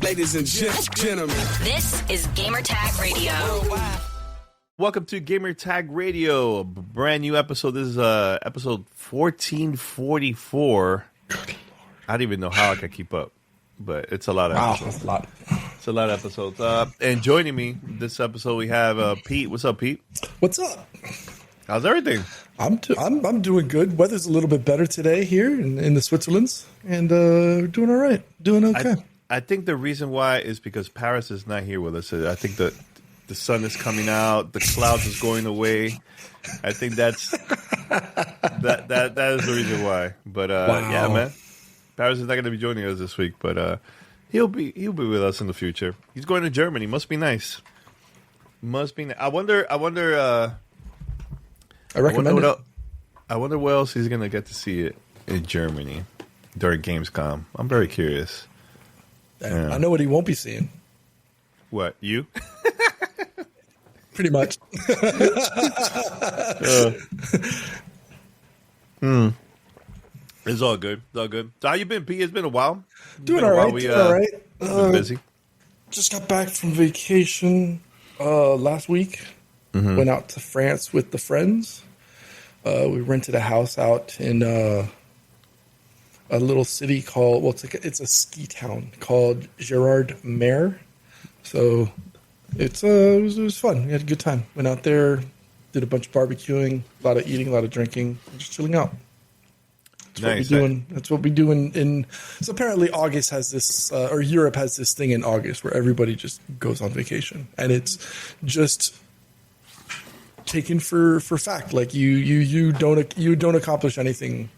Ladies and gentlemen, this is Gamertag Radio. Welcome to Gamertag Radio, a brand new episode. This is episode 1444. I don't even know how I can keep up, but it's a lot of episodes. That's a lot. It's a lot of episodes. And joining me this episode, we have Pete. What's up, Pete? What's up? How's everything? I'm doing good. Weather's a little bit better today here in the Switzerlands, and doing all right. Doing okay. I think the reason why is because Paris is not here with us. I think the sun is coming out, the clouds is going away. I think that's that is the reason why. But wow. Yeah, man, Paris is not going to be joining us this week, but he'll be with us in the future. He's going to Germany. Must be nice. Must be. I wonder. I recommend it. I wonder what else he's going to get to see it in Germany during Gamescom. I'm very curious. I know what he won't be seeing. What, you? Pretty much. It's all good. It's all good. So how you been, Pete? It's been a while. Doing all right. Been busy. Just got back from vacation last week. Mm-hmm. Went out to France with the friends. We rented a house out in a little city called, it's a ski town called Gérardmer. So it was fun. We had a good time. Went out there, did a bunch of barbecuing, a lot of eating, a lot of drinking, just chilling out. That's what we do in so apparently August has this, or Europe has this thing in August where everybody just goes on vacation. And it's just taken for fact. Like you don't accomplish anything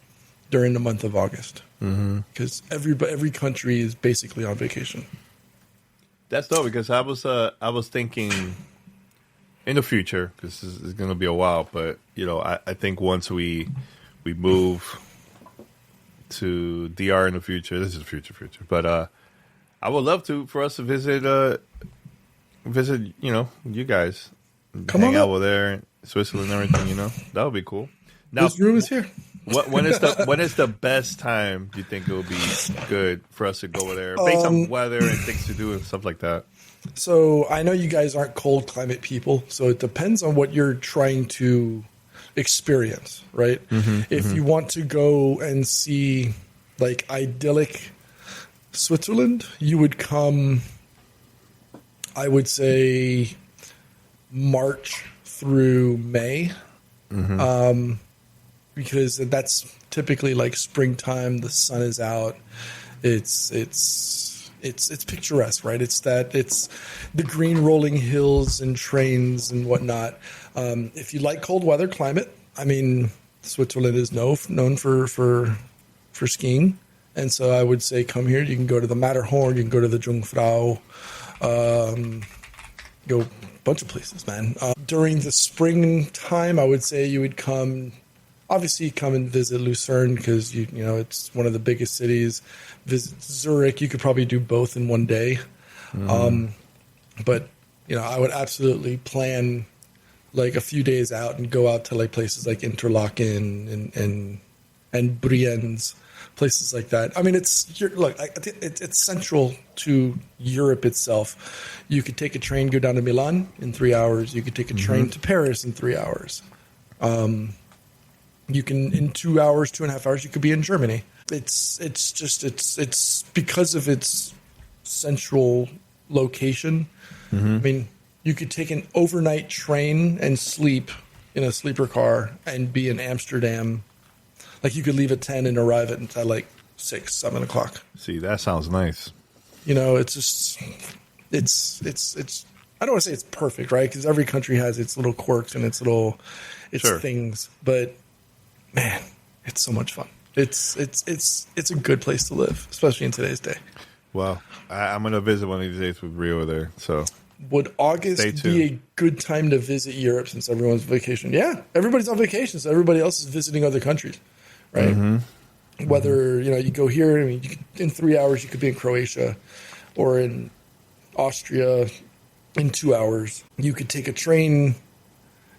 during the month of August because every country is basically on vacation. That's dope because I was thinking in the future because this is going to be a while, but I think once we move to DR in the future, this is the future, but I would love for us to visit you guys. Hang out over there, Switzerland, and everything. That would be cool. Now, this room is here. when is the best time do you think it would be good for us to go over there, based on weather and things to do and stuff like that? So I know you guys aren't cold climate people, so it depends on what you're trying to experience, right? If you want to go and see like idyllic Switzerland, you would come, I would say, March through May, because that's typically like springtime. The sun is out. It's picturesque, right? It's the green rolling hills and trains and whatnot. If you like cold weather climate, I mean, Switzerland is known for skiing, and so I would say come here. You can go to the Matterhorn. You can go to the Jungfrau. Go a bunch of places, man. During the springtime, I would say you would come and visit Lucerne because it's one of the biggest cities. Visit Zurich. You could probably do both in one day. But I would absolutely plan like a few days out and go out to like places like Interlaken and Brienz, places like that. I mean, it's central to Europe itself. You could take a train, go down to Milan in 3 hours. You could take a train to Paris in 3 hours. You can, in 2 hours, 2.5 hours, you could be in Germany. It's because of its central location. I mean, you could take an overnight train and sleep in a sleeper car and be in Amsterdam. Like you could leave at 10 and arrive at like 6, 7 o'clock. See, that sounds nice. It's just, it's. I don't want to say it's perfect, right? Because every country has its little quirks and its things. But man, it's so much fun. It's a good place to live, especially in today's day. Well, I'm going to visit one of these days with Rio there. So, would August be a good time to visit Europe since everyone's on vacation? Yeah, everybody's on vacation, so everybody else is visiting other countries, right? Whether you go here, I mean, in 3 hours you could be in Croatia, or in Austria in 2 hours. You could take a train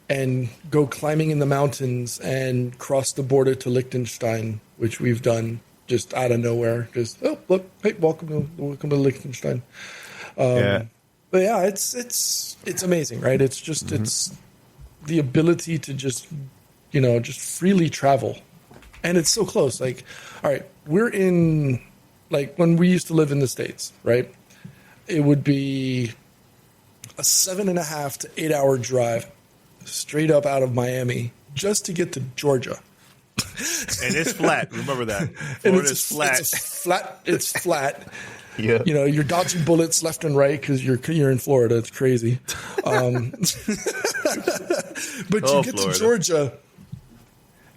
and go climbing in the mountains and cross the border to Liechtenstein, which we've done just out of nowhere. Just, oh, look, hey, welcome to Liechtenstein. Yeah. But yeah, it's amazing, right? It's just it's the ability to just just freely travel, and it's so close. Like, all right, we're in like when we used to live in the States, right? It would be a 7.5 to 8 hour drive straight up out of Miami just to get to Georgia. And it's flat. Remember that. And Florida's flat. It's flat. Yeah. You're dodging bullets left and right because you're in Florida. It's crazy. But you get Florida. to Georgia,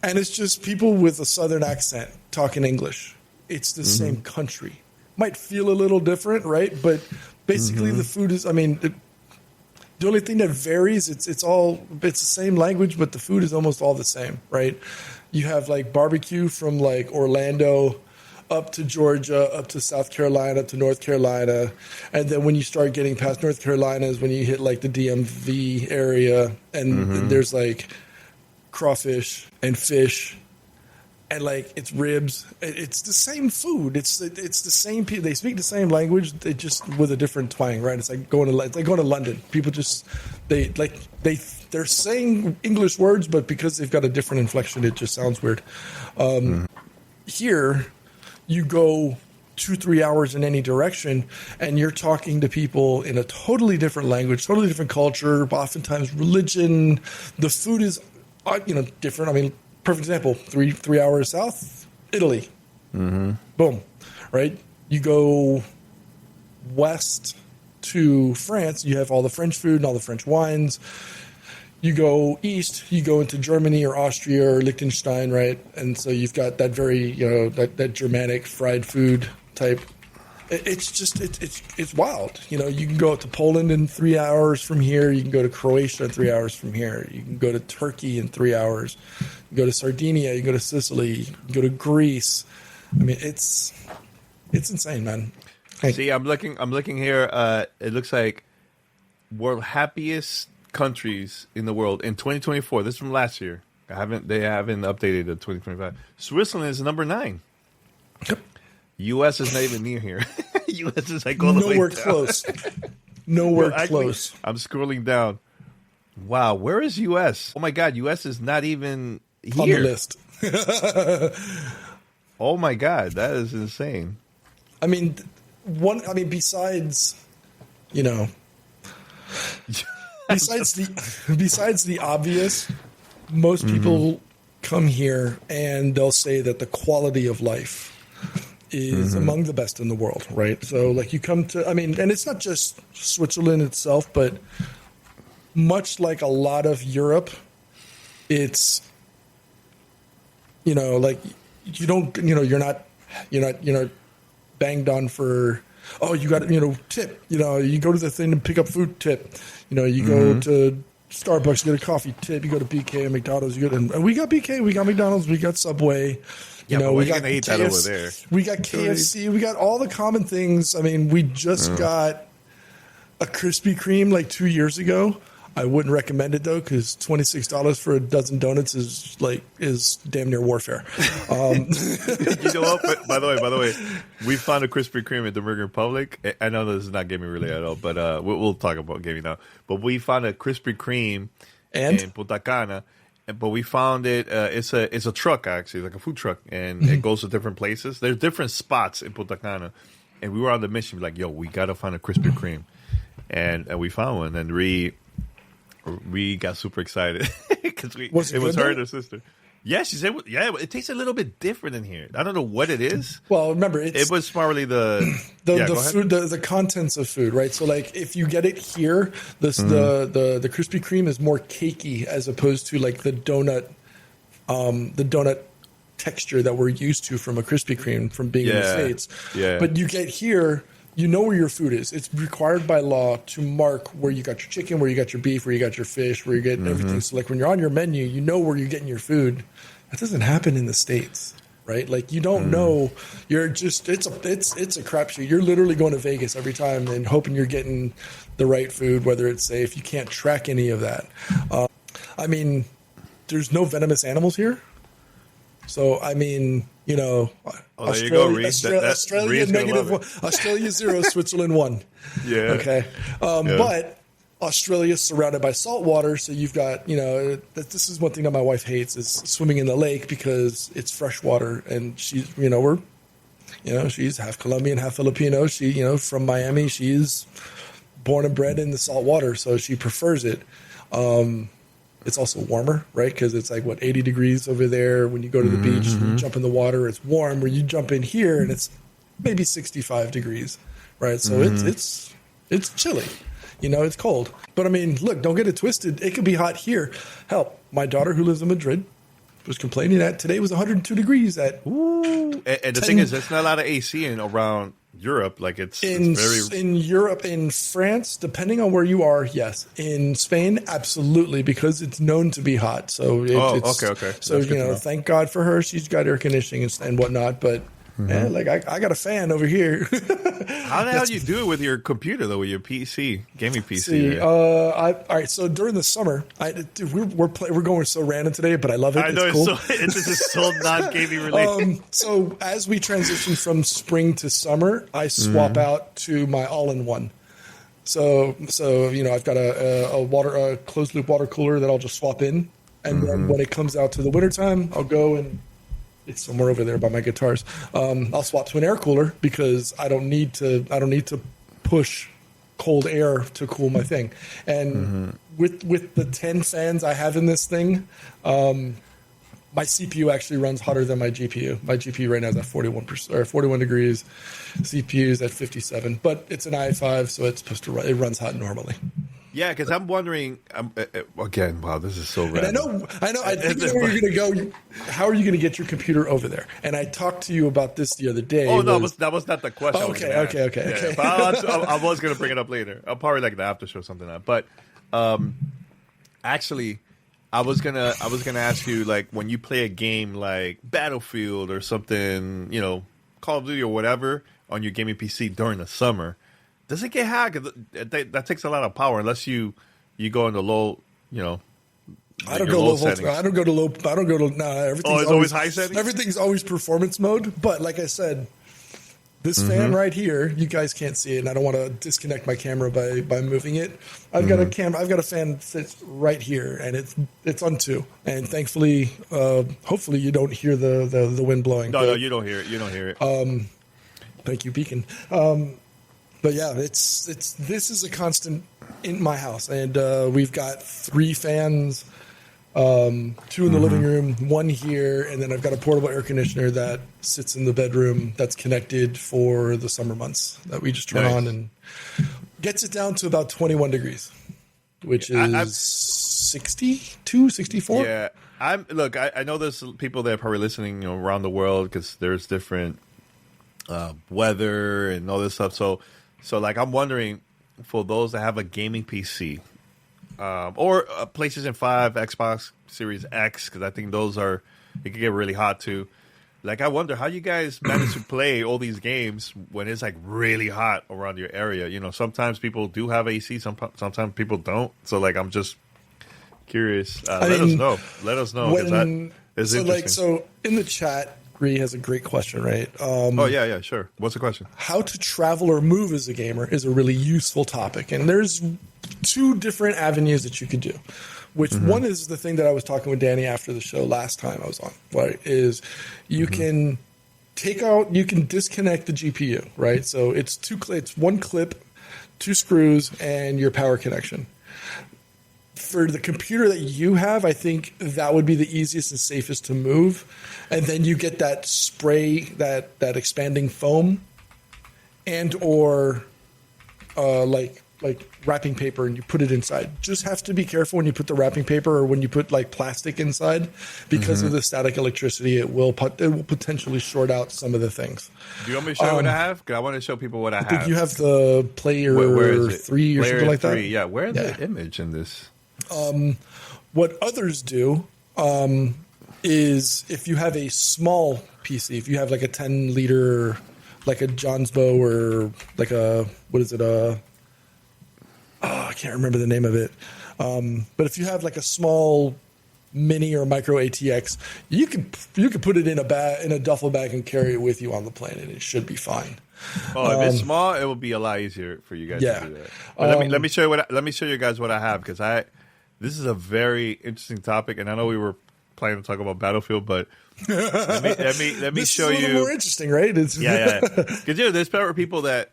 and it's just people with a Southern accent talking English. It's the same country. Might feel a little different, right? But basically, the food is. I mean, the only thing that varies it's the same language, but the food is almost all the same, right? You have like barbecue from like Orlando up to Georgia, up to South Carolina, up to North Carolina. And then when you start getting past North Carolina is when you hit like the DMV area, and there's like crawfish and fish and like it's ribs. It's the same food. It's the same people. They speak the same language. They just with a different twang, right? It's like going to London. People just they're saying English words, but because they've got a different inflection, it just sounds weird. Here, you go 2-3 hours in any direction, and you're talking to people in a totally different language, totally different culture, oftentimes religion. The food is, different. I mean, perfect example: three hours south, Italy. Boom, right? You go west to France, you have all the French food and all the French wines. You go east, you go into Germany or Austria or Liechtenstein, right? And so you've got that very, that Germanic fried food type. It's wild. You can go to Poland in 3 hours from here. You can go to Croatia in 3 hours from here. You can go to Turkey in 3 hours. You go to Sardinia. You go to Sicily. You can go to Greece. I mean, it's insane, man. See, I'm looking here. It looks like world happiest countries in the world in 2024. This is from last year. They haven't updated the 2025. Switzerland is number 9. Yep. U.S. is not even near here. U.S. is like all the nowhere way down. close. Nowhere Actually, close. I'm scrolling down. Wow, where is U.S.? Oh my God, U.S. is not even here On the list. Oh my God, that is insane. I mean, besides the obvious, most people come here and they'll say that the quality of life is among the best in the world, right? So like you come to, and it's not just Switzerland itself, but much like a lot of Europe, it's, like you don't, you're not banged on for, oh, you got, tip, you go to the thing to pick up food, tip, you go to Starbucks, get a coffee, tip, you go to BK and McDonald's, and we got BK, we got McDonald's, we got Subway, we got gonna eat that over there. We got KFC, we got all the common things. I mean, we just got a Krispy Kreme like 2 years ago. I wouldn't recommend it though, because $26 for a dozen donuts is damn near warfare. You know what? But by the way, we found a Krispy Kreme at Dominican Republic. I know this is not gaming related at all, but we'll talk about gaming now. But we found a Krispy Kreme in Punta Cana. But we found it. It's a truck actually, like a food truck, and it goes to different places. There's different spots in Punta Cana, and we were on the mission. Like, yo, we gotta find a Krispy Kreme, and we found one, and we got super excited because it was her and her sister. Yeah, she said, it tastes a little bit different in here. I don't know what it is. Well, remember, it was probably the food, the contents of food, right? So, like, if you get it here, the Krispy Kreme is more cakey as opposed to like the donut texture that we're used to from a Krispy Kreme from being in the States. Yeah. But you get here, you know where your food is. It's required by law to mark where you got your chicken, where you got your beef, where you got your fish, where you're getting everything. So like when you're on your menu, you know where you're getting your food. That doesn't happen in the States, right? Like you don't know. You're just it's a crapshoot. You're literally going to Vegas every time and hoping you're getting the right food, whether it's safe. You can't track any of that. There's no venomous animals here. So I mean, Oh, there you go, Reed. Australia Reed's gonna negative love one, Australia 0, Switzerland 1. Yeah. Okay. But Australia's surrounded by salt water, so you've got, this is one thing that my wife hates is swimming in the lake because it's fresh water, and she's, she's half Colombian, half Filipino. She, from Miami, she's born and bred in the salt water, so she prefers it. It's also warmer, right? Because it's like 80 degrees over there when you go to the beach, and you jump in the water, it's warm. Where you jump in here and it's maybe 65 degrees, right? So it's chilly. It's cold. But I mean, look, don't get it twisted. It could be hot here. Hell, my daughter who lives in Madrid was complaining that today was 102 degrees at. Ooh. And the thing is, there's not a lot of AC around Europe. Like it's very in Europe, in France, depending on where you are, yes. In Spain, absolutely, because it's known to be hot. So okay. So thank God for her. She's got air conditioning and whatnot, but. Man, I got a fan over here. How the hell do you do it with your computer though? With your PC, gaming PC? See, all right. So during the summer, we're going so random today, but I love it. I know it's cool. it's just so non-gaming related. So as we transition from spring to summer, I swap out to my all-in-one. So I've got a closed loop water cooler that I'll just swap in, and then when it comes out to the wintertime, I'll go and. It's somewhere over there by my guitars. I'll swap to an air cooler because I don't need to push cold air to cool my thing. And with the 10 fans I have in this thing, my CPU actually runs hotter than my GPU. My GPU right now is at 41 degrees. CPU is at 57, but it's an i5, so it's supposed to run. It runs hot normally. Yeah, because I'm wondering again. Wow, this is so random. I know. I think I know where you're going to go. How are you going to get your computer over there? And I talked to you about this the other day. Oh, no, that was not the question. Okay. Yeah, but I was going to bring it up later. I'll probably like the after show or something like that. But actually, I was gonna ask you, like, when you play a game like Battlefield or something, Call of Duty or whatever on your gaming PC during the summer. Does it get hot? 'Cause that takes a lot of power unless you go into low, I don't go low voltage. I don't go to low. I don't go to. Nah, everything's it's always high settings? Everything's always performance mode. But like I said, this fan right here, you guys can't see it, and I don't want to disconnect my camera by moving it. I've got a I've got a fan that sits right here, and it's on 2. And thankfully, hopefully, you don't hear the wind blowing. No, you don't hear it. You don't hear it. Thank you, Beacon. But yeah, this is a constant in my house, and we've got 3 fans, 2 in the living room, 1 here, and then I've got a portable air conditioner that sits in the bedroom that's connected for the summer months that we just turn on and gets it down to about 21 degrees, which is 62, 64. Yeah, I know there's people that are probably listening around the world because there's different weather and all this stuff. So like, I'm wondering, for those that have a gaming PC or a PlayStation 5, Xbox Series X, because I think it can get really hot too. Like, I wonder how you guys manage to play all these games when it's like really hot around your area. Sometimes people do have AC, sometimes people don't. So like, I'm just curious. Let us know. Let us know. That is interesting. So in the chat, Ree has a great question, right? Yeah, sure. What's the question? How to travel or move as a gamer is a really useful topic. And there's 2 different avenues that you could do. Which one is the thing that I was talking with Danny after the show last time I was on, right? Is you can disconnect the GPU, right? So it's 1 clip, 2 screws, and your power connection. For the computer that you have, I think that would be the easiest and safest to move. And then you get that spray, that expanding foam, and or like wrapping paper, and you put it inside. Just have to be careful when you put the wrapping paper or when you put like plastic inside, because of the static electricity. It will potentially short out some of the things. Do you want me to show you what I have? Because I want to show people what I have. I think you have the Player 3 or something like that. Yeah, where's the image in this? What others do is, if you have a small PC, if you have like a 10-liter, like a Johnsbow, or like I can't remember the name of it. But if you have like a small mini or micro ATX, you could put it in a duffel bag and carry it with you on the plane, and it should be fine. Oh, if it's small, it will be a lot easier for you guys to do that. But let me show you let me show you guys what I have, because this is a very interesting topic, and I know we were planning to talk about Battlefield, but let me show you. This is a little more interesting, right? Yeah. Because there's people that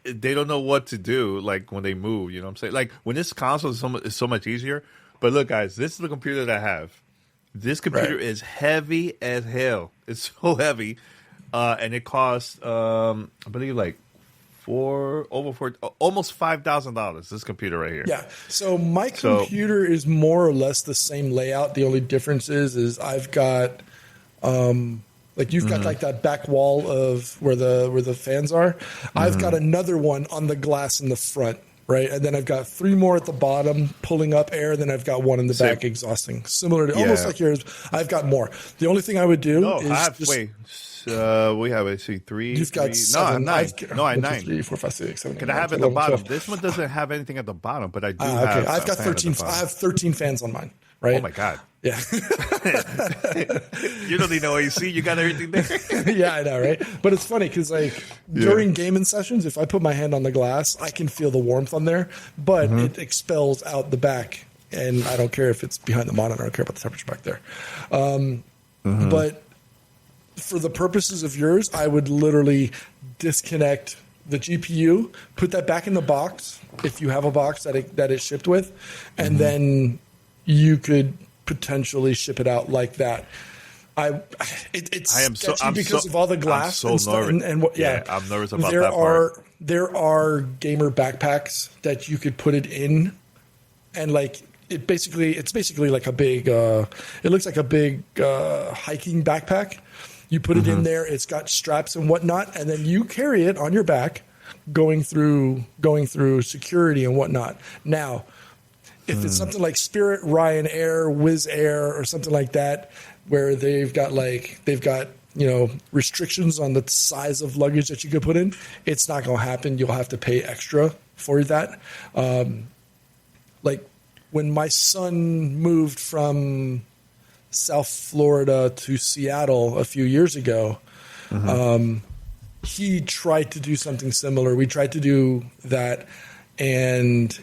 they don't know what to do, like when they move. You know what I'm saying? Like when this console is so much easier. But look, guys, this is the computer that I have. This computer is heavy as hell. It's so heavy, and it costs, I believe, like almost $5,000. This computer right here. Yeah. So my computer is more or less the same layout. The only difference is I've got, like you've got like that back wall of where the fans are. I've got another one on the glass in the front. Right, and then I've got 3 more at the bottom pulling up air. Then I've got 1 in the back exhausting. Similar to almost like yours. I've got more. The only thing I would do is we have 3. You've got 7. No, 9. 1, 2, 3, 4, 5, 6, 7. Can I have at the bottom? 12. This one doesn't have anything at the bottom, but I do have. Okay, I've got 13. I have 13 fans on mine. Right. Oh my god. Yeah. You don't need no AC. You got everything there. Yeah, I know, right? But it's funny because, like, during gaming sessions, if I put my hand on the glass, I can feel the warmth on there, but it expels out the back, and I don't care if it's behind the monitor. I don't care about the temperature back there. But for the purposes of yours, I would literally disconnect the GPU, put that back in the box if you have a box that it's shipped with, and then you could potentially ship it out like that. It's sketchy because of all the glass I'm so and nervous. stuff. I'm nervous about that part. There are gamer backpacks that you could put it in, and like it's basically like a big. It looks like a big hiking backpack. You put it in there. It's got straps and whatnot, and then you carry it on your back, going through security and whatnot. Now, if it's something like Spirit, Ryanair, Wizz Air, or something like that, where they've got restrictions on the size of luggage that you could put in, it's not going to happen. You'll have to pay extra for that. Like when my son moved from South Florida to Seattle a few years ago, he tried to do something similar. We tried to do that, and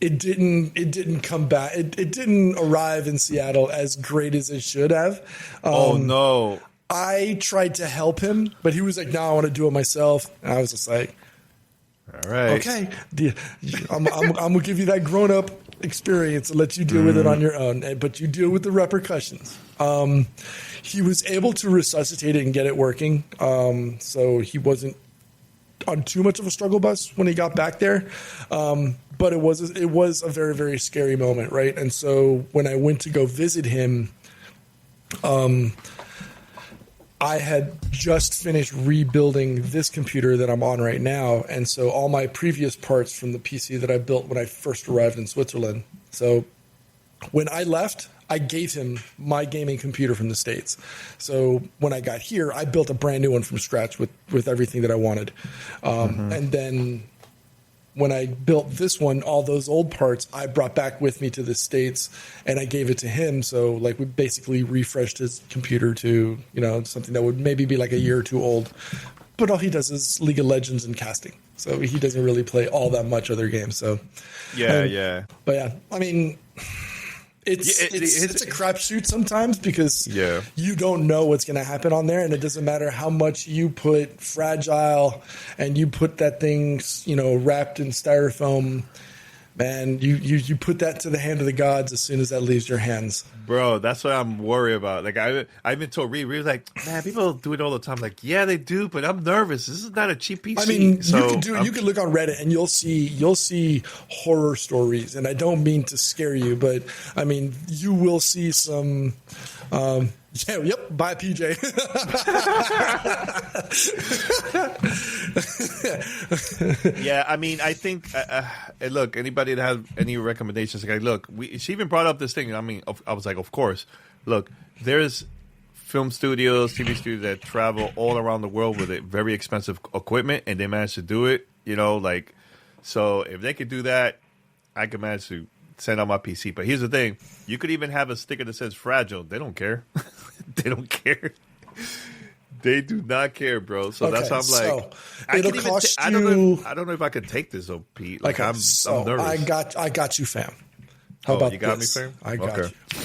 it didn't come back. It didn't arrive in Seattle as great as it should have. Oh no! I tried to help him, but he was like, "No, I want to do it myself." And I was just like, "All right, okay, I'm gonna give you that grown up experience and let you deal with it on your own, but you deal with the repercussions." He was able to resuscitate it and get it working, so he wasn't on too much of a struggle bus when he got back there. But it was a very, very scary moment, right? And so when I went to go visit him, I had just finished rebuilding this computer that I'm on right now, and so all my previous parts from the PC that I built when I first arrived in Switzerland. So when I left, I gave him my gaming computer from the States. So when I got here, I built a brand new one from scratch with everything that I wanted. And then when I built this one, all those old parts I brought back with me to the States, and I gave it to him. So like we basically refreshed his computer to, something that would maybe be like a year or two old. But all he does is League of Legends and casting. So he doesn't really play all that much other games. So yeah. But yeah, I mean, it's a crapshoot sometimes because you don't know what's going to happen on there, and it doesn't matter how much you put fragile and you put that thing, wrapped in styrofoam. Man, you put that to the hand of the gods as soon as that leaves your hands. Bro, that's what I'm worried about. Like I've been told, Reed was like, man, people do it all the time. Like, yeah, they do, but I'm nervous. This is not a cheap PC. I mean, you could look on Reddit and you'll see horror stories, and I don't mean to scare you, but I mean you will see some. Bye, PJ. Yeah, I mean, I think. Look, anybody that has any recommendations? Like, look, she even brought up this thing. I mean, I was like, of course. Look, there's film studios, TV studios that travel all around the world with very expensive equipment, and they manage to do it. So if they could do that, I could manage to send out my PC. But here's the thing: you could even have a sticker that says "fragile." They don't care. They don't care. They do not care, bro. So that's why I'm like, it'll cost you. I don't know if I could take this, though, Pete. Like, Okay, I'm nervous. I got you, fam. How about you got this? me, fam? I got Okay. you.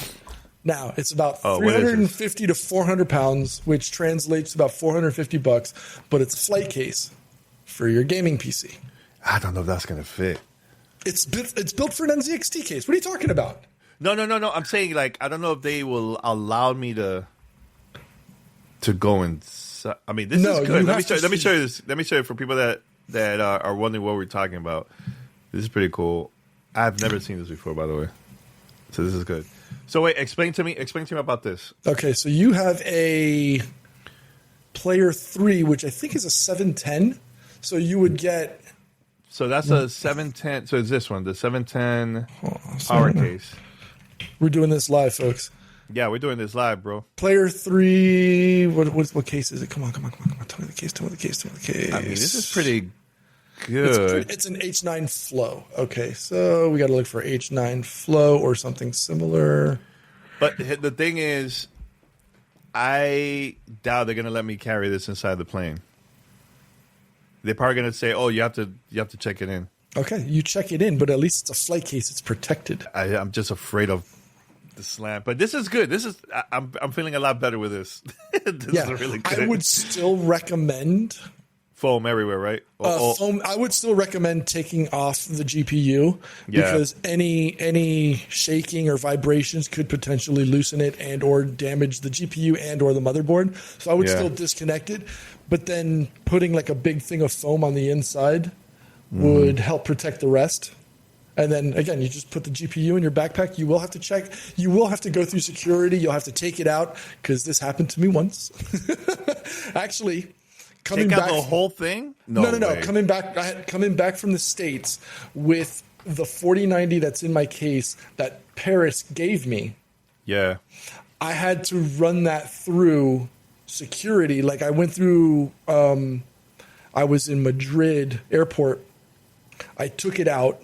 Now it's about Oh, what is 350 to 400 pounds, which translates to about $450. But it's a flight case for your gaming PC. I don't know if that's gonna fit. It's built for an NZXT case. What are you talking about? No. I'm saying like I don't know if they will allow me to go and. I mean, this is good. Let me show you this. Let me show you for people that are wondering what we're talking about. This is pretty cool. I've never seen this before, by the way. So this is good. So wait, explain to me about this. Okay, so you have a Player 3, which I think is a 710. So you would get. So that's a 710. So it's this one, the 710 power case. We're doing this live, folks. Yeah, we're doing this live, bro. Player 3. What case is it? Come on. Tell me the case. Tell me the case. I mean, this is pretty good. It's an H9 Flow. Okay, so we got to look for H9 Flow or something similar. But the thing is, I doubt they're gonna let me carry this inside the plane. They're probably gonna say, "Oh, you have to check it in." Okay, you check it in, but at least it's a flight case. It's protected. I'm just afraid of the slam, but this is good. I'm feeling a lot better with this. This is really good. I would still recommend foam everywhere, right? foam. I would still recommend taking off the GPU because any shaking or vibrations could potentially loosen it and or damage the GPU and or the motherboard. So I would still disconnect it, but then putting like a big thing of foam on the inside would help protect the rest. And then again, you just put the GPU in your backpack. You will have to check. You will have to go through security. You'll have to take it out because this happened to me once. Actually, take out the whole thing? No. Coming back from the States with the 4090 that's in my case that Paris gave me. Yeah. I had to run that through security. Like I went through. I was in Madrid airport. I took it out.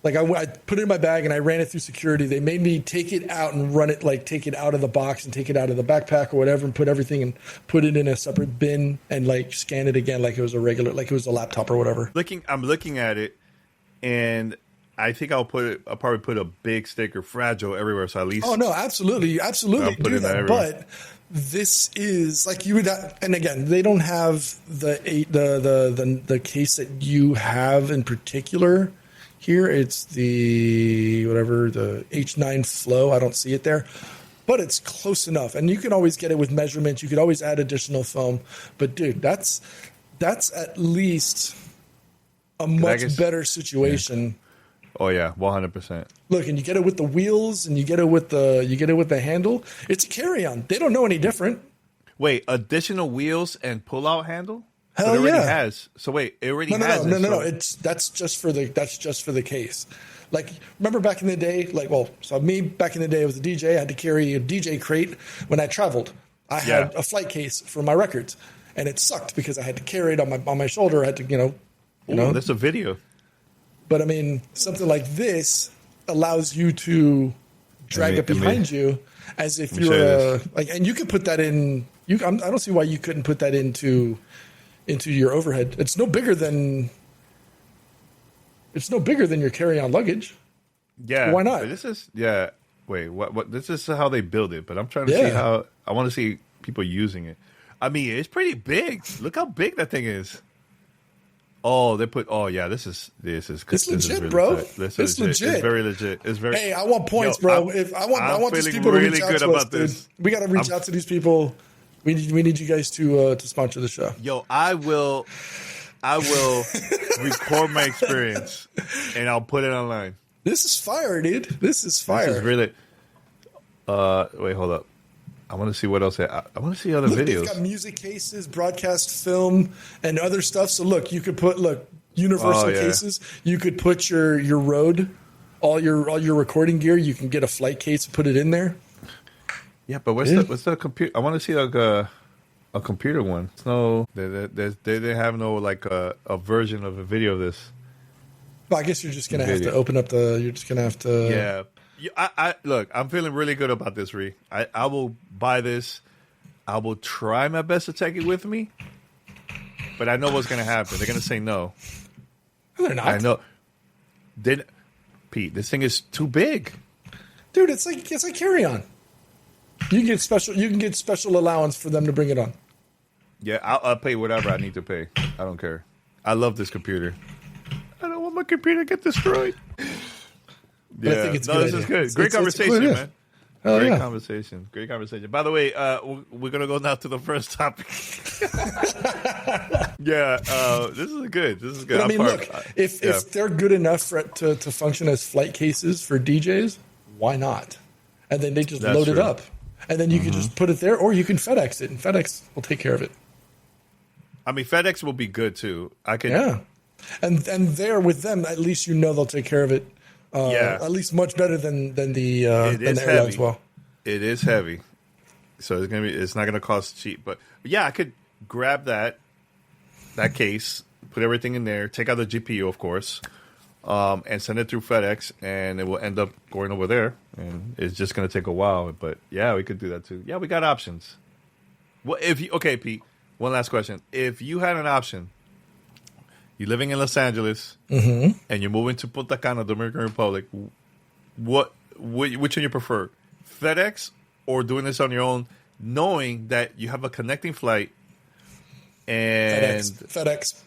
Like I put it in my bag and I ran it through security. They made me take it out and run it, like take it out of the box and take it out of the backpack or whatever and put everything and put it in a separate bin and like scan it again like it was like it was a laptop or whatever. I'm looking at it and I think I'll probably put a big sticker "fragile" everywhere. So at least. Oh no, absolutely do that. But this is like you would, and again, they don't have the case that you have in particular. Here it's the H9 Flow. I don't see it there, but it's close enough. And you can always get it with measurements. You could always add additional foam. But dude, that's at least a much better situation. Yeah. Oh yeah, 100%. Look, and you get it with the wheels, and you get it with the handle. It's a carry-on. They don't know any different. Wait, additional wheels and pull-out handle? Hell it already yeah. has. So wait, it already has. No. That's just for the case. Like remember back in the day, back in the day I was a DJ. I had to carry a DJ crate when I traveled. I had a flight case for my records, and it sucked because I had to carry it on my shoulder. I had to you know. That's a video. But I mean, something like this allows you to drag it behind you as if you're and you could put that in. I don't see why you couldn't put that into your overhead. It's no bigger than your carry-on luggage. Yeah. Why not? This is Wait, what? This is how they build it, but I'm trying to see how. I want to see people using it. I mean, it's pretty big. Look how big that thing is. Oh, they put. Oh, yeah. This is It's legit, is really bro. This it's is legit. It's very legit. It's very. Hey, I want points, bro. I want these people to reach out to us, dude. We got to reach out to these people. We need you guys to sponsor the show. Yo, I will record my experience and I'll put it online. This is fire, dude. This is fire. This is really. Wait, hold up. I want to see what else. I want to see other videos. They've got music cases, broadcast film, and other stuff. So look, you could put universal cases. You could put your Rode, all your recording gear. You can get a flight case and put it in there. Yeah, but what's the computer? I want to see like a computer one. No, they have no like a version of a video of this. Well, I guess you're just gonna have to Video. open up the. You're just gonna have to. Yeah. I look, I'm feeling really good about this, Ree. I will buy this. I will try my best to take it with me. But I know what's going to happen. They're going to say no. They're not. I know. Pete, this thing is too big. Dude, it's like carry on. You can get special allowance for them to bring it on. Yeah, I'll pay whatever I need to pay. I don't care. I love this computer. I don't want my computer to get destroyed. But I think it's good. This is good. Great conversation, it's man. Hell Great yeah. conversation. Great conversation. By the way, we're gonna go now to the first topic. Yeah, this is good. This is good. But I mean, look, if they're good enough to function as flight cases for DJs, why not? And then they just That's load it true. up, and then you can just put it there, or you can FedEx it, and FedEx will take care of it. I mean, FedEx will be good too. I can. Yeah, and there with them, at least you know they'll take care of it. Yeah. At least much better than the It than is the airlines heavy. will. It is heavy, so it's not gonna cost cheap. But yeah, I could grab that case, put everything in there, take out the GPU, of course, and send it through FedEx, and it will end up going over there. And it's just gonna take a while, but yeah, we could do that too. Yeah, we got options. Well, okay, Pete. One last question: if you had an option, you're living in Los Angeles, and you're moving to Punta Cana, Dominican Republic, which one you prefer? FedEx or doing this on your own, knowing that you have a connecting flight and FedEx.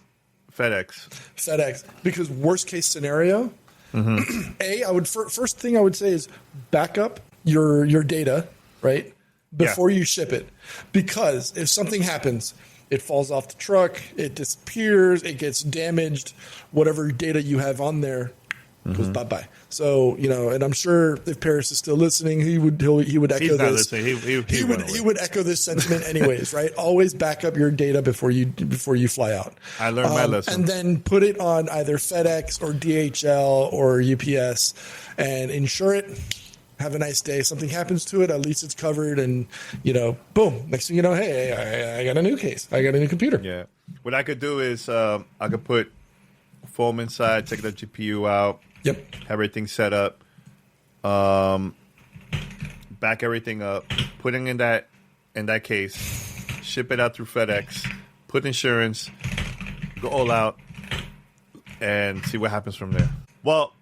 Because worst case scenario, I would first thing I would say is back up your data, right, before you ship it. Because if something happens, it falls off the truck, it disappears, it gets damaged, whatever data you have on there goes bye-bye. So, and I'm sure if Paris is still listening, he would echo He's not this. listening. He would echo this sentiment anyways, right? Always back up your data before you fly out. I learned my lesson. And then put it on either FedEx or DHL or UPS and insure it. Have a nice day. Something happens to it, at least it's covered, and boom. Next thing you know, hey, I got a new case. I got a new computer. Yeah. What I could do is I could put foam inside, take the GPU out. Yep. Have everything set up, back everything up, putting in that case, ship it out through FedEx, put insurance, go all out, and see what happens from there. Well,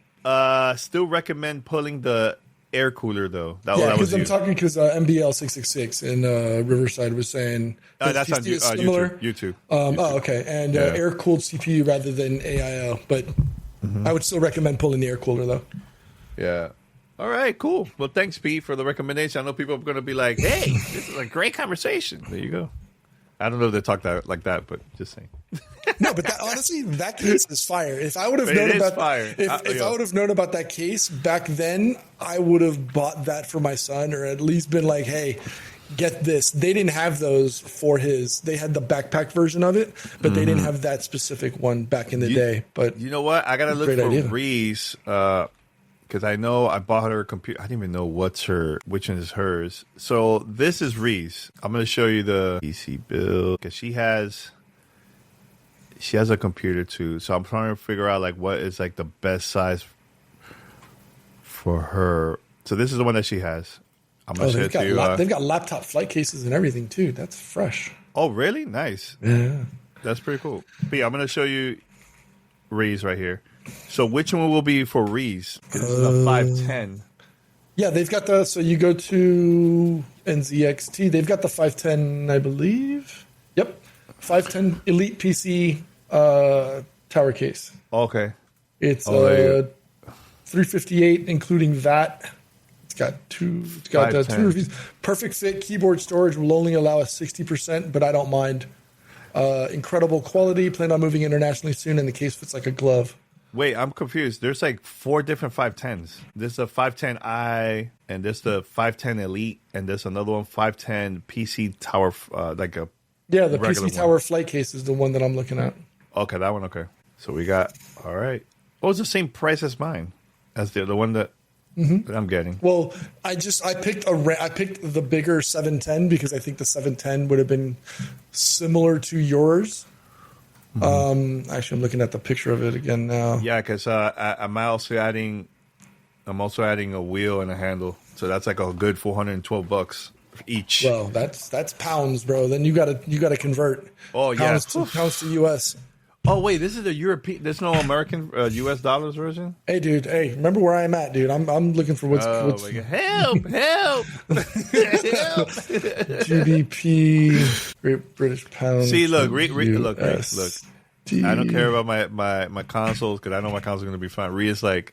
still recommend pulling the air cooler though. That was because MBL 666 in Riverside was saying that's on YouTube. Okay, and air cooled CPU rather than AIO, but. I would still recommend pulling the air cooler, though. Yeah. All right, cool. Well, thanks, Pete, for the recommendation. I know people are going to be like, hey, this is a great conversation. There you go. I don't know if they talk like that, but just saying. No, but honestly, that case is fire. If I would have known about if I would have known about that case back then, I would have bought that for my son, or at least been like, hey, get this. They didn't have those for his. They had the backpack version of it, but they didn't have that specific one back in the day. But you know what? I gotta look for Reese because I know I bought her a computer. I didn't even know which one is hers. So this is Reese. I'm gonna show you the PC build because she has a computer too. So I'm trying to figure out like what is like the best size for her. So this is the one that she has. I'm gonna share it to you. They've got laptop flight cases and everything too. That's fresh. Oh, really? Nice. Yeah, that's pretty cool. But yeah, I'm gonna show you Reese right here. So which one will be for Reese? This is a 510. Yeah, they've got the. So you go to NZXT. They've got the 510, I believe. Yep, 510 Elite PC tower case. Okay. It's 358 including VAT. It's got two reviews. Perfect fit. Keyboard storage will only allow us 60%, but I don't mind. Incredible quality. Plan on moving internationally soon, and the case fits like a glove. Wait, I'm confused. There's like 4 different 510s. There's a 510i, and there's the 510 Elite, and there's another one 510 PC Tower, like a the PC Tower flight case is the one that I'm looking at. Okay, that one. Okay, so we got all right. What was the same price as mine, as the one that I'm getting? Well, I picked the bigger 710 because I think the 710 would have been similar to yours. Actually, I'm looking at the picture of it again now. Yeah, because I'm also adding a wheel and a handle, so that's like a good $412 each. Well, that's pounds, bro. Then you gotta convert. Oh, yeah. Pounds to US. Oh wait, this is the European. There's no American U.S. dollars version. Hey, dude. Hey, remember where I'm at, dude. I'm looking for what's My God. Help! Help! GBP, Great British Pound. See, look, look. USD. I don't care about my consoles because I know my console's gonna be fine. Ria's like,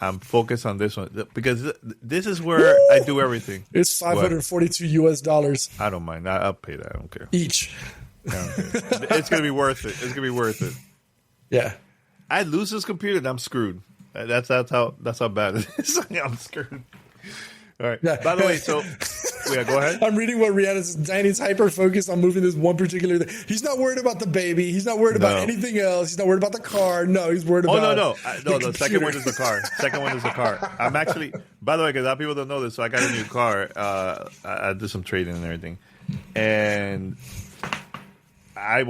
I'm focused on this one because this is where I do everything. It's 542 US dollars. I don't mind. I'll pay that. I don't care. Each. I don't care. It's gonna be worth it. It's gonna be worth it. Yeah. I lose this computer, and I'm screwed. That's how bad it is. I'm screwed. All right. Yeah. By the way, so yeah, go ahead. I'm reading what Rihanna says. Danny's hyper focused on moving this one particular thing. He's not worried about the baby. He's not worried about anything else. He's not worried about the car. No, he's worried about. No. The second one is the car. Second one is the car. I'm actually. By the way, because a lot of people don't know this, so I got a new car. I did some trading and everything, and I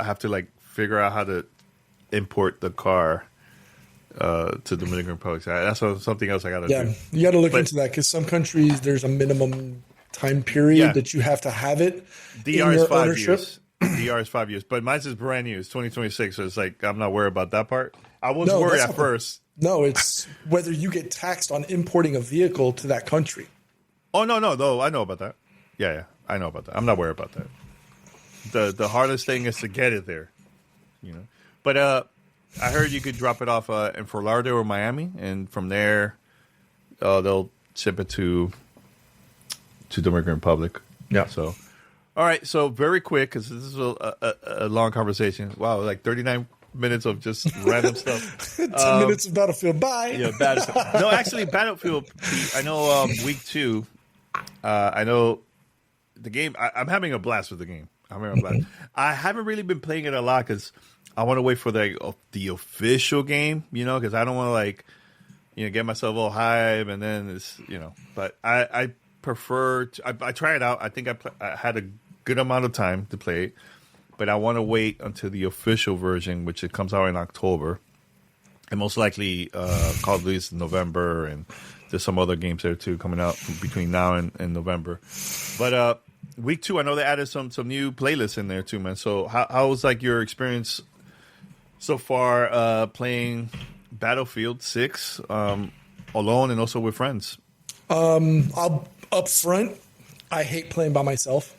have to like figure out how to import the car to Dominican Republic. So that's something else I got to do. You got to look into that because some countries there's a minimum time period that you have to have it. DR is 5 years. DR is 5 years, but mine is brand new. It's 2026, so it's like I'm not worried about that part. I was worried at first. No, it's whether you get taxed on importing a vehicle to that country. Oh no, I know about that. Yeah, I know about that. I'm not worried about that. The hardest thing is to get it there, you know. But I heard you could drop it off in Fort Lauderdale or Miami, and from there, they'll ship it to Dominican Republic. Yeah. So, all right. So very quick, because this is a long conversation. Wow, like 39 minutes of just random stuff. 10 minutes of Battlefield. Bye. Yeah, Battlefield. No, actually, Battlefield. I know week 2. I know the game. I'm having a blast with the game. I haven't really been playing it a lot because I want to wait for the official game, you know, because I don't want to get myself all hype and then it's, you know. But I prefer I try it out. I think I had a good amount of time to play it, but I want to wait until the official version, which it comes out in October, and most likely Call of Duty is in November, and there's some other games there too coming out between now and November, but. Week 2, I know they added some new playlists in there too, man. So how was like your experience so far playing Battlefield 6 alone and also with friends? I'll up front, I hate playing by myself.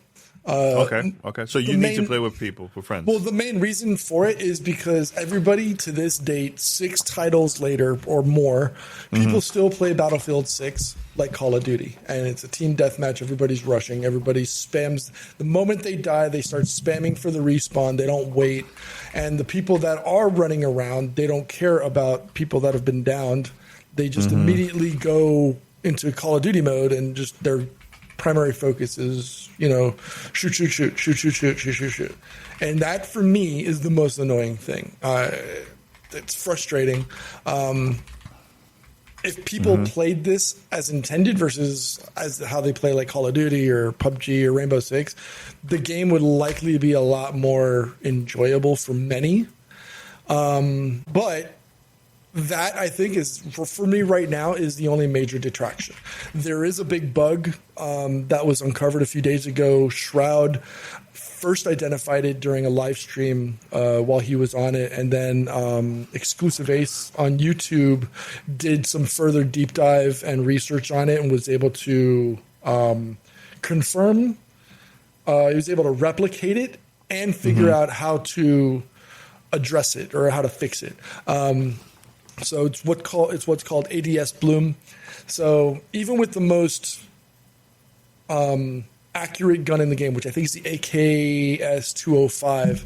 Okay. So you need to play with people, with friends. Well, the main reason for it is because everybody to this date, 6 titles later or more, people still play Battlefield 6 like Call of Duty. And it's a team deathmatch. Everybody's rushing. Everybody spams. The moment they die, they start spamming for the respawn. They don't wait. And the people that are running around, they don't care about people that have been downed. They just immediately go into Call of Duty mode and just their primary focus is, you know, shoot. And that, for me, is the most annoying thing. It's frustrating. If people played this as intended versus as how they play like Call of Duty or PUBG or Rainbow Six, the game would likely be a lot more enjoyable for many. But that, I think, is for me right now is the only major detraction. There is a big bug that was uncovered a few days ago. Shroud first identified it during a live stream while he was on it, and then Exclusive Ace on YouTube did some further deep dive and research on it and was able to confirm. He was able to replicate it and figure out how to address it or how to fix it. So it's what's called ADS Bloom. So even with the most accurate gun in the game, which I think is the AKS 205,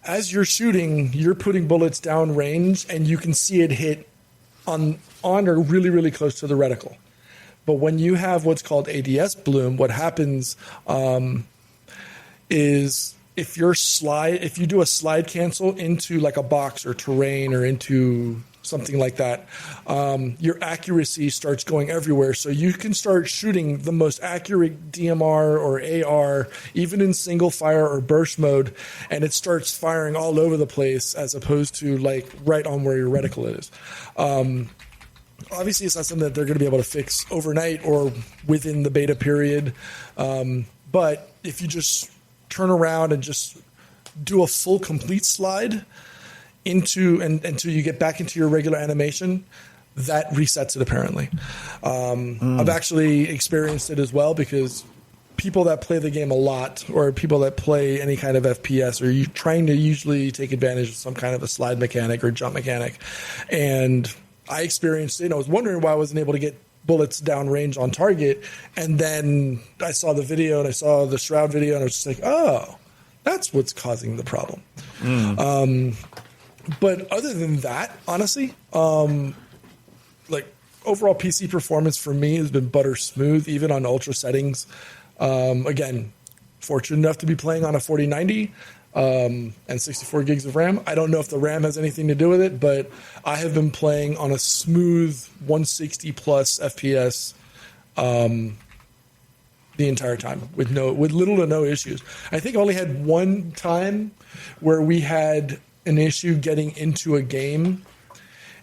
as you're shooting, you're putting bullets down range, and you can see it hit on or really, really close to the reticle. But when you have what's called ADS Bloom, what happens is if you do a slide cancel into like a box or terrain or into something like that, your accuracy starts going everywhere. So you can start shooting the most accurate DMR or AR, even in single fire or burst mode, and it starts firing all over the place as opposed to like right on where your reticle is. Obviously, it's not something that they're going to be able to fix overnight or within the beta period. But if you just turn around and just do a full complete slide until you get back into your regular animation, that resets it apparently. I've actually experienced it as well because people that play the game a lot or people that play any kind of FPS are trying to usually take advantage of some kind of a slide mechanic or jump mechanic. And I experienced it. I was wondering why I wasn't able to get bullets downrange on target. And then I saw the video and I saw the Shroud video and I was just like, oh, that's what's causing the problem. But other than that, honestly, like overall PC performance for me has been butter smooth, even on ultra settings. Again, fortunate enough to be playing on a 4090 and 64 gigs of RAM. I don't know if the RAM has anything to do with it, but I have been playing on a smooth 160 plus FPS the entire time with little to no issues. I think I only had one time where we had an issue getting into a game,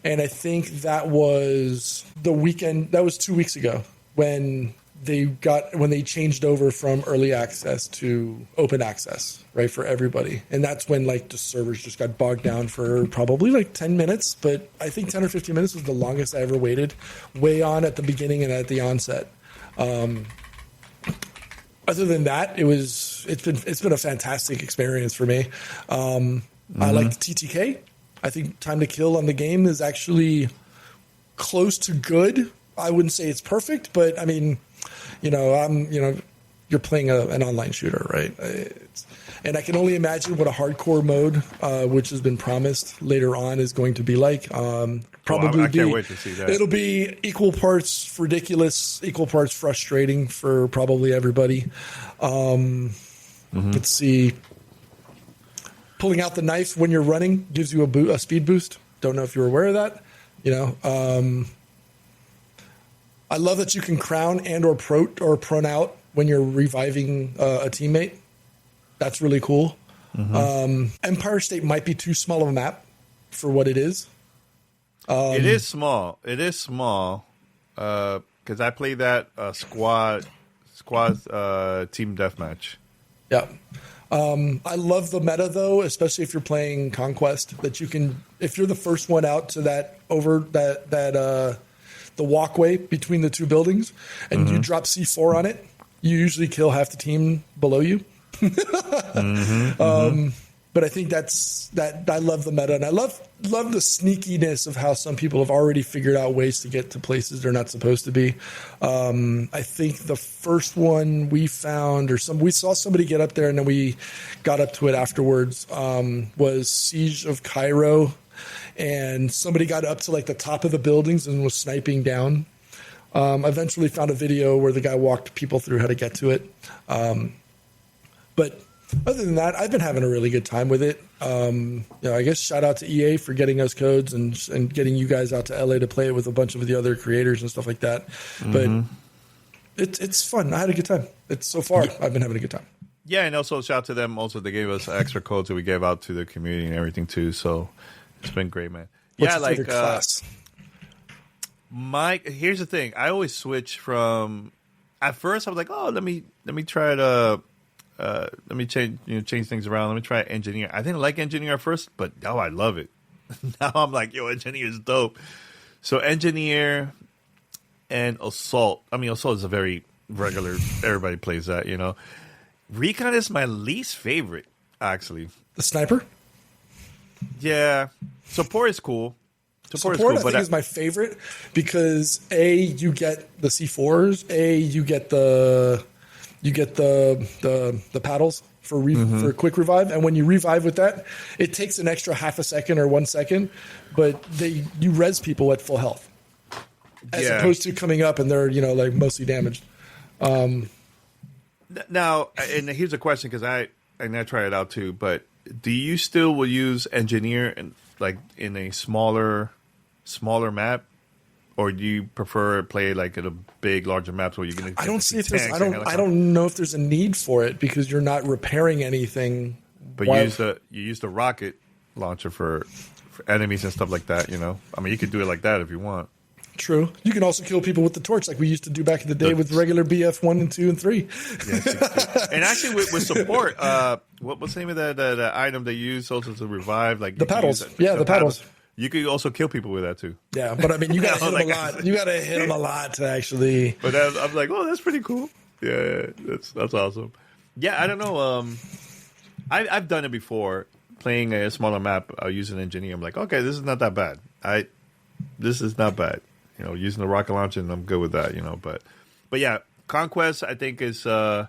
and I think that was the weekend. That was 2 weeks ago when they changed over from early access to open access, right, for everybody. And that's when like the servers just got bogged down for probably like 10 minutes, but I think 10 or 15 minutes was the longest I ever waited, way on at the beginning and at the onset. Other than that, it's been a fantastic experience for me. I like TTK. I think time to kill on the game is actually close to good. I wouldn't say it's perfect, but I mean, you're playing an online shooter, right? And I can only imagine what a hardcore mode, which has been promised later on, is going to be like. Probably I can't wait to see that. It'll be equal parts ridiculous, equal parts frustrating for probably everybody. Let's see. Pulling out the knife when you're running gives you a speed boost. Don't know if you're aware of that. I love that you can crown and or prone out when you're reviving a teammate. That's really cool. Empire State might be too small of a map for what it is. It is small. Because I played that squad team deathmatch. Yeah. I love the meta though, especially if you're playing Conquest, that you can, if you're the first one out to the walkway between the two buildings and you drop C4 on it, you usually kill half the team below you. But I think that I love the meta, and I love the sneakiness of how some people have already figured out ways to get to places they're not supposed to be. I think the first one we found, we saw somebody get up there, and then we got up to it afterwards, was Siege of Cairo, and somebody got up to like the top of the buildings and was sniping down. Eventually found a video where the guy walked people through how to get to it. But other than that, I've been having a really good time with it. I guess shout out to EA for getting us codes and getting you guys out to LA to play it with a bunch of the other creators and stuff like that. But it's fun. I had a good time. I've been having a good time. Yeah, and also shout out to them. Also, they gave us extra codes that we gave out to the community and everything too. So it's been great, man. What's your favorite class? Here's the thing. I always switch from. At first, I was like, oh, let me try to. Let me change things around. Let me try engineer. I didn't like engineer at first, but now I love it. Now I'm like, engineer is dope. So engineer and assault. I mean, assault is a very regular. Everybody plays that, Recon is my least favorite, actually. The sniper? Yeah. Support is cool. Support I think is my favorite because you get the C4s, you get the paddles for quick revive, and when you revive with that, it takes an extra half a second or 1 second, but you res people at full health as opposed to coming up and they're like mostly damaged. Now, and here's a question because I try it out too, but do you still will use engineer and like in a smaller smaller map, or do you prefer play like at a big, larger maps where you're gonna? I don't see if there's. I don't know if there's a need for it because you're not repairing anything. But you use the rocket launcher for enemies and stuff like that. You know, I mean, you could do it like that if you want. True. You can also kill people with the torch, like we used to do back in the day with regular BF 1 and 2 and 3. Yes, and actually, with support, what's the name of that item they use also to revive? Like the paddles. The paddles. You could also kill people with that too. Yeah, but I mean, you got to hit them a lot. You got to hit them a lot to actually. But I'm like, oh, that's pretty cool. Yeah, that's awesome. Yeah, I don't know. I've done it before, playing a smaller map. I'll use an engineer. I'm like, okay, this is not that bad. This is not bad. You know, using the rocket launcher, and I'm good with that. You know, but yeah, Conquest I think is I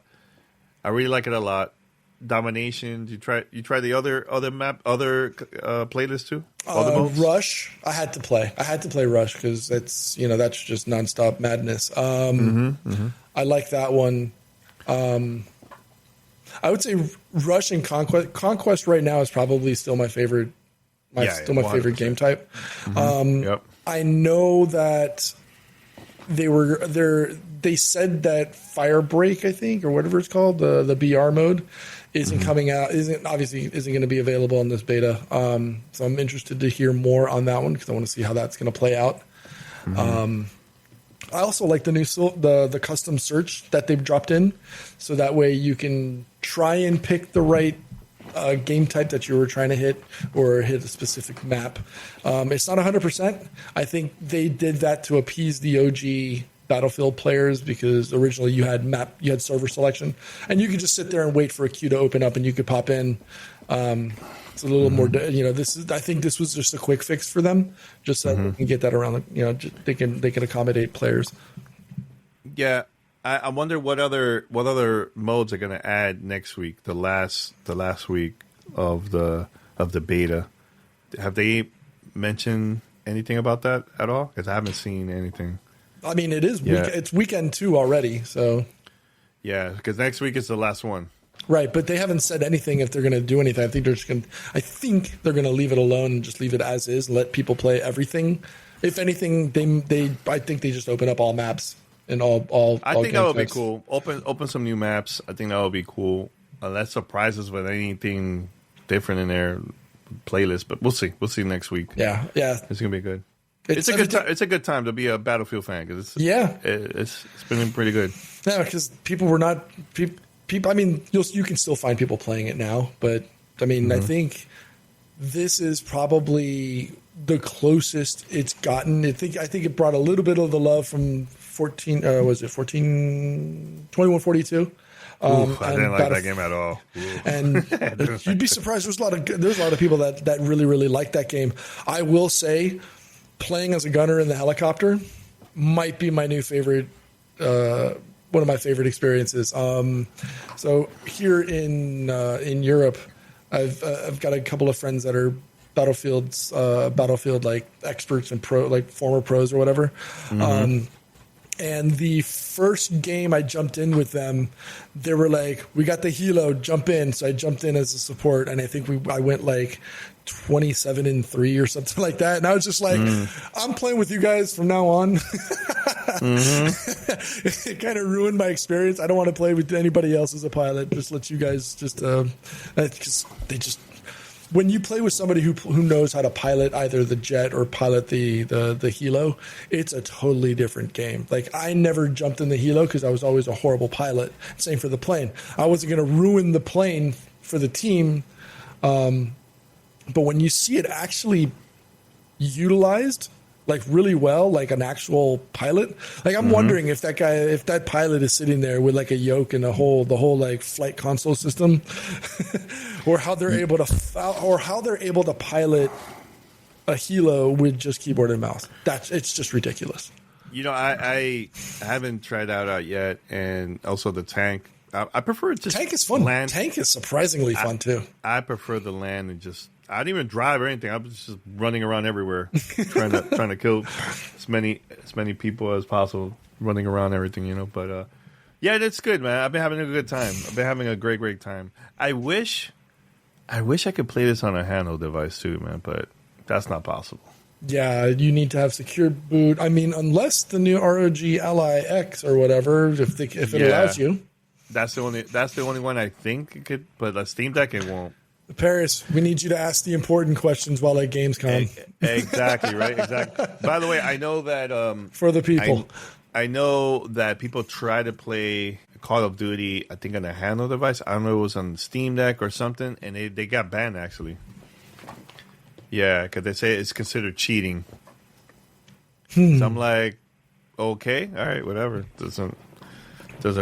really like it a lot. Domination. You try the other playlists too. Rush. I had to play Rush because that's just nonstop madness. I like that one. I would say Rush and Conquest. Conquest right now is probably still my favorite. My favorite game type. Yep. I know that they said that Firebreak, I think, or whatever it's called, the BR mode, isn't coming out. Isn't going to be available in this beta. So I'm interested to hear more on that one because I want to see how that's going to play out. I also like the new the custom search that they've dropped in, so that way you can try and pick the right game type that you were trying to hit or hit a specific map. It's not 100%. I think they did that to appease the OG Battlefield players because originally you had server selection and you could just sit there and wait for a queue to open up and you could pop in. It's a little more, I think this was just a quick fix for them, just so they can get that around. They can accommodate players. Yeah. I wonder what other modes are going to add next week. The last week of the beta. Have they mentioned anything about that at all? Because I haven't seen anything. I mean, it is it's weekend 2 already, so yeah. Because next week is the last one, right? But they haven't said anything if they're going to do anything. I think they're going to leave it alone and just leave it as is, and let people play everything. If anything, I think they just open up all maps. And all I think that would be cool. Open some new maps. I think that would be cool. Unless surprises with anything different in their playlist, but we'll see. We'll see next week. Yeah. It's gonna be good. It's a good time. It's a good time to be a Battlefield fan because it's been pretty good. Yeah, because people were not people. I mean, you can still find people playing it now, but I mean, I think this is probably the closest it's gotten. I think it brought a little bit of the love from 2142. I didn't like that game at all. And you'd be surprised. There's a lot of people that really, really like that game. I will say, playing as a gunner in the helicopter might be my new favorite. One of my favorite experiences. So here in Europe, I've got a couple of friends that are Battlefield like experts and former pros or whatever. And the first game I jumped in with them, they were like, "We got the helo, jump in." So I jumped in as a support, and I think I went like 27-3 or something like that. And I was just like, "I'm playing with you guys from now on." It kind of ruined my experience. I don't want to play with anybody else as a pilot. Just let you guys because they just. When you play with somebody who knows how to pilot either the jet or pilot the helo, it's a totally different game. Like, I never jumped in the helo because I was always a horrible pilot. Same for the plane. I wasn't going to ruin the plane for the team. But when you see it actually utilized, like really well, like an actual pilot, like I'm wondering if that pilot is sitting there with like a yoke and the whole like flight console system, or how they're able to pilot a helo with just keyboard and mouse. It's just ridiculous. I haven't tried that out yet, and also the tank. I prefer just tank is fun. Land. Tank is surprisingly fun too. I prefer the land and just. I didn't even drive or anything. I was just running around everywhere, trying to kill as many people as possible, running around everything, But yeah, that's good, man. I've been having a good time. I've been having a great time. I wish I could play this on a handheld device too, man, but that's not possible. Yeah, you need to have secure boot. I mean, unless the new ROG Ally X or whatever, if it allows you. That's the only one I think it could, but a Steam Deck it won't. Paris, we need you to ask the important questions while at Gamescom. Exactly, right? Exactly. By the way, I know that For the people. I know that people try to play Call of Duty, I think on a handheld device. I don't know if it was on Steam Deck or something, and they got banned actually. Yeah, because they say it's considered cheating. So I'm like, okay, all right, whatever. Doesn't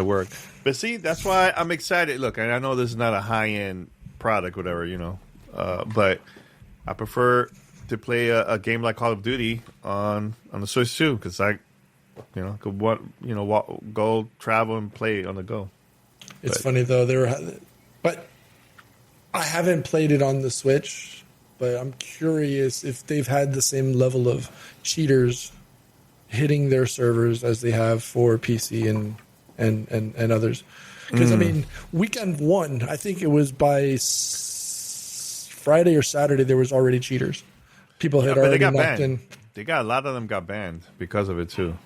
work. But see, that's why I'm excited. Look, and I know this is not a high end product, whatever, you know, but I prefer to play a game like Call of Duty on the Switch too, because I, you know, could go travel and play on the go. It's funny though, but I haven't played it on the Switch, but I'm curious if they've had the same level of cheaters hitting their servers as they have for PC and others. Because, I mean, weekend one, I think it was by Friday or Saturday, there was already cheaters. People had already knocked in. They got a lot of them got banned because of it, too.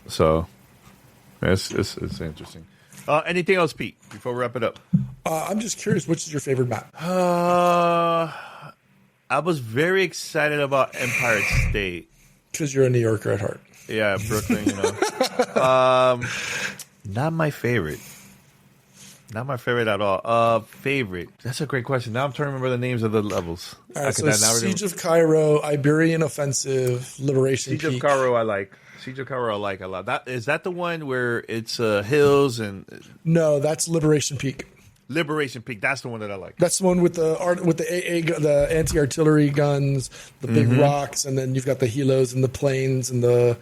So, it's interesting. Anything else, Pete, before we wrap it up? I'm just curious, which is your favorite map? I was very excited about Empire State. Because you're a New Yorker at heart. Yeah, Brooklyn, you know. Not my favorite. Not my favorite at all. Favorite. That's a great question. Now I'm trying to remember the names of the levels. All right, so Siege of Cairo, Iberian Offensive, Liberation Peak. Siege of Cairo I like. Siege of Cairo I like a lot. Is that the one where it's hills and... No, that's Liberation Peak. Liberation Peak. That's the one that I like. That's the one with the AA, the anti-artillery guns, the big rocks, and then you've got the helos and the planes and the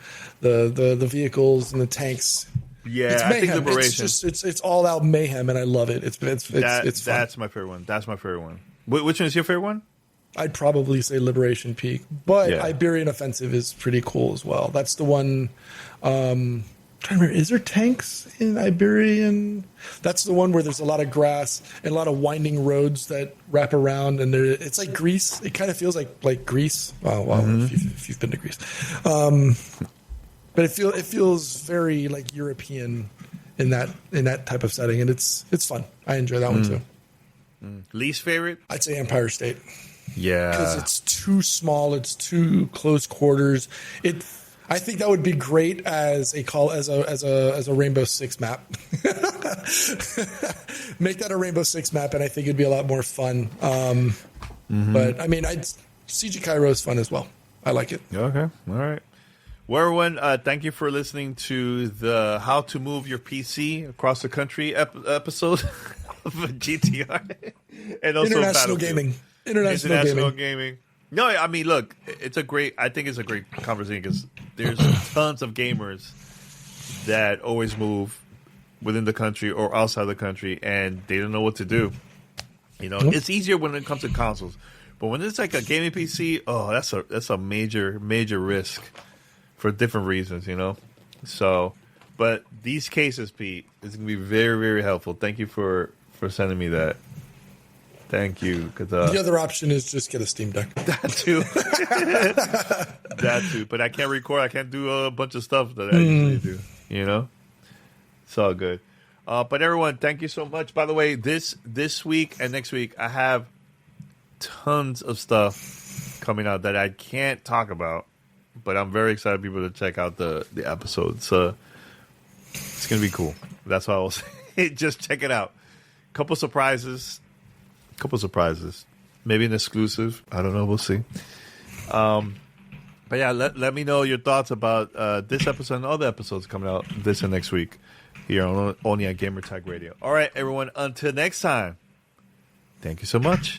vehicles and the tanks. Yeah, it's I think mayhem. Liberation. It's all out mayhem, and I love it. It's fun. That's my favorite one. That's my favorite one. Which one is your favorite one? I'd probably say Liberation Peak, but Yeah. Iberian Offensive is pretty cool as well. That's the one. I'm trying to remember, is there tanks in Iberian? That's the one where there's a lot of grass and a lot of winding roads that wrap around, and it's like Greece. It kind of feels like Greece. Well, if you've been to Greece. But it feels very like European in that type of setting, and it's fun. I enjoy that one too. Least favorite? I'd say Empire State. Yeah, Because it's too small, it's too close quarters. I think that would be great as a Rainbow Six map. Make that a Rainbow Six map, and I think it'd be a lot more fun. But I mean, Siege of Cairo is fun as well. I like it. Okay, all right. Well, everyone, thank you for listening to the How to Move Your PC Across the Country episode of GTR and also International gaming. International gaming. No, I mean, look, I think it's a great conversation because there's tons of gamers that always move within the country or outside the country, and they don't know what to do. You know, it's easier when it comes to consoles, but when it's like a gaming PC, that's a major risk for different reasons, you know. So, but these cases, Pete, is going to be very, very helpful. Thank you for sending me that. Thank you. Cause, the other option is just get a Steam Deck. That too. That too. But I can't record. I can't do a bunch of stuff that I usually do. You know? It's all good. But everyone, thank you so much. By the way, this week and next week, I have tons of stuff coming out that I can't talk about. But I'm very excited for people to check out the episodes. It's going to be cool. That's what I will say. Just check it out. Couple surprises. Maybe an exclusive. I don't know. We'll see. But yeah, let me know your thoughts about this episode and other episodes coming out this and next week here only on Gamertag Radio. All right, everyone. Until next time. Thank you so much.